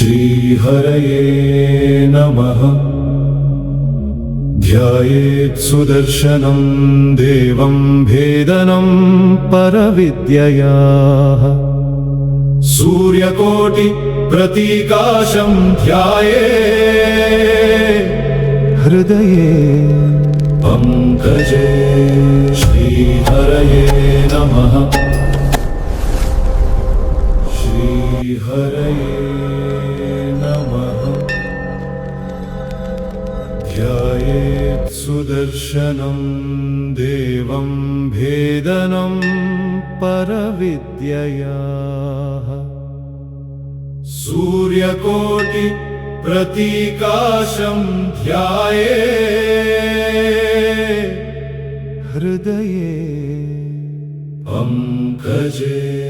श्रीहरये नमः। ध्यायेत् सुदर्शनं देवं भेदनं परविद्यया। सूर्यकोटि प्रतीकाशं ध्यायेत् हृदये पंकजे। श्रीहरये नमः। श्रीहरये नमः। ध्यायेत् सुदर्शनं देवं भेदनं परविद्यया। सूर्यकोटि प्रतीकाशं ध्यायेत् हृदये पंकजे।